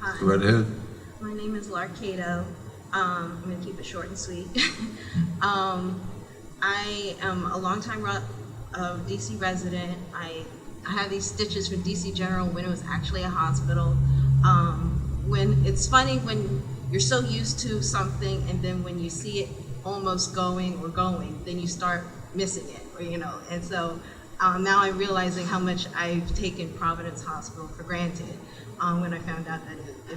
Hi. Go right ahead. My name is Larkato. I'm going to keep it short and sweet. I am a longtime DC resident. I had these stitches from DC General when it was actually a hospital. When it's funny when you're so used to something, and then when you see it almost going, then you start missing it, And so now I'm realizing how much I've taken Providence Hospital for granted. When I found out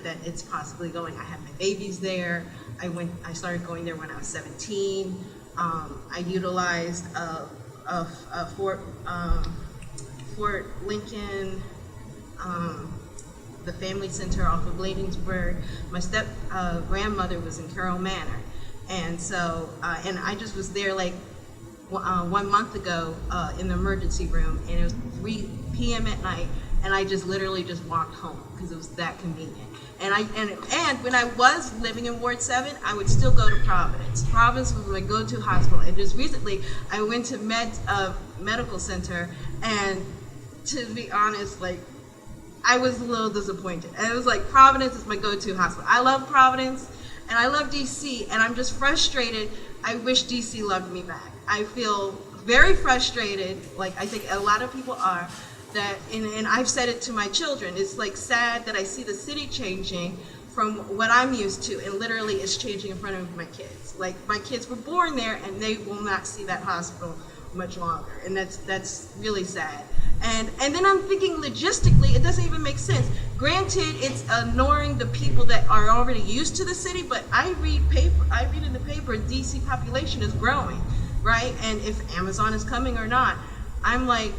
that it's possibly going, I have my babies there. I started going there when I was 17. I utilized Fort Lincoln, the Family Center off of Bladensburg. My step grandmother was in Carroll Manor, and so and I just was there like 1 month ago in the emergency room, and it was 3 p.m. at night, and I just literally just walked home because it was that convenient. And when I was living in Ward 7, I would still go to Providence. Providence was my go-to hospital. And just recently, I went to medical center, and to be honest, like, I was a little disappointed. And it was like, Providence is my go-to hospital. I love Providence, and I love DC, and I'm just frustrated. I wish DC loved me back. I feel very frustrated, like I think a lot of people are, that, and I've said it to my children, it's like sad that I see the city changing from what I'm used to, and literally it's changing in front of my kids. Like, my kids were born there, and they will not see that hospital much longer, and that's really sad. And then I'm thinking logistically, it doesn't even make sense. Granted, it's ignoring the people that are already used to the city, but I read in the paper, DC population is growing, right? And if Amazon is coming or not, I'm like,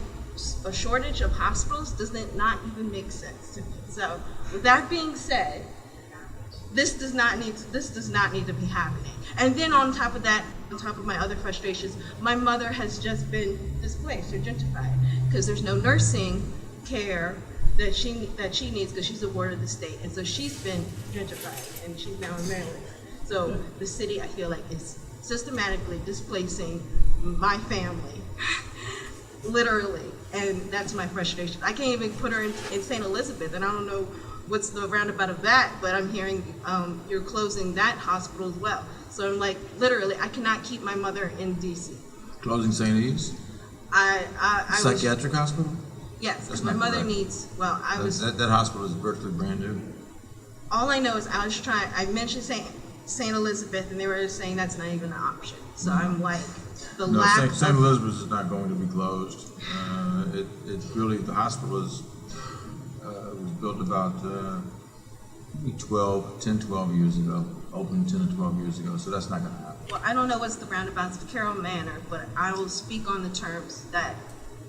a shortage of hospitals does not even make sense to me. So, with that being said, this does not need to be happening. And then on top of that, on top of my other frustrations, my mother has just been displaced or gentrified because there's no nursing care that she needs because she's a ward of the state, and so she's been gentrified, and she's now in Maryland. So the city, I feel like, is systematically displacing my family. Literally, and that's my frustration. I can't even put her in St. Elizabeth, and I don't know what's the roundabout of that, but I'm hearing you're closing that hospital as well. So I'm like, literally, I cannot keep my mother in DC. Closing St. E's? Psychiatric hospital? Yes, That's my not mother correct. needs, well, I was... That hospital is virtually brand new. All I know is I mentioned St. Elizabeth, and they were saying that's not even an option. So I'm like, St. Elizabeth is not going to be closed. It's really, the hospital was built about 12 years ago, opened 10 or 12 years ago, so that's not going to happen. Well, I don't know what's the roundabouts of Carroll Manor, but I will speak on the terms that,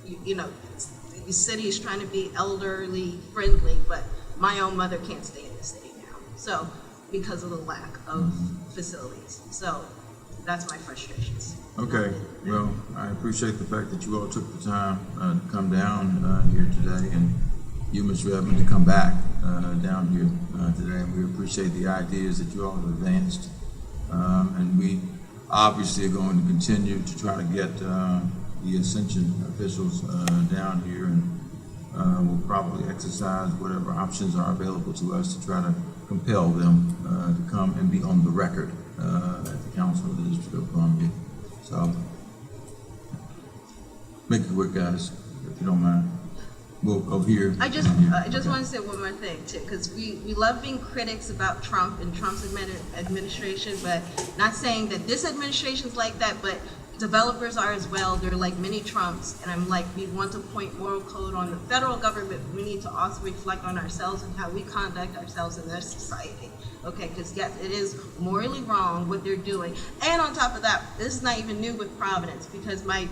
the city is trying to be elderly friendly, but my own mother can't stay in the city now. So, because of the lack of facilities. So, that's my frustrations. Okay, well, I appreciate the fact that you all took the time to come down here today, and you, Mr. Edmond, to come back down here today. And we appreciate the ideas that you all have advanced. And we obviously are going to continue to try to get the Ascension officials down here, and we'll probably exercise whatever options are available to us to try to compel them to come and be on the record at the Council of the District of Columbia. So, make it quick, guys, if you don't mind. We'll go here. I just okay. want to say one more thing too, because we love being critics about Trump and Trump's administration, but not saying that this administration is like that, but developers are as well. They're like mini Trumps, and I'm like, we want to point moral code on the federal government. We need to also reflect on ourselves and how we conduct ourselves in this society. Okay, because yes, it is morally wrong what they're doing. And on top of that, this is not even new with Providence, because my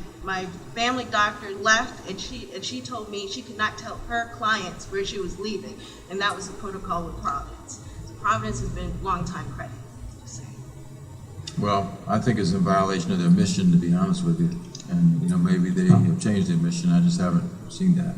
family doctor left, and she told me she could not tell her clients where she was leaving, and that was the protocol with Providence. So Providence has been long-time credit. Just saying. Well, I think it's in violation of their mission, to be honest with you. And, maybe they have changed their mission. I just haven't seen that.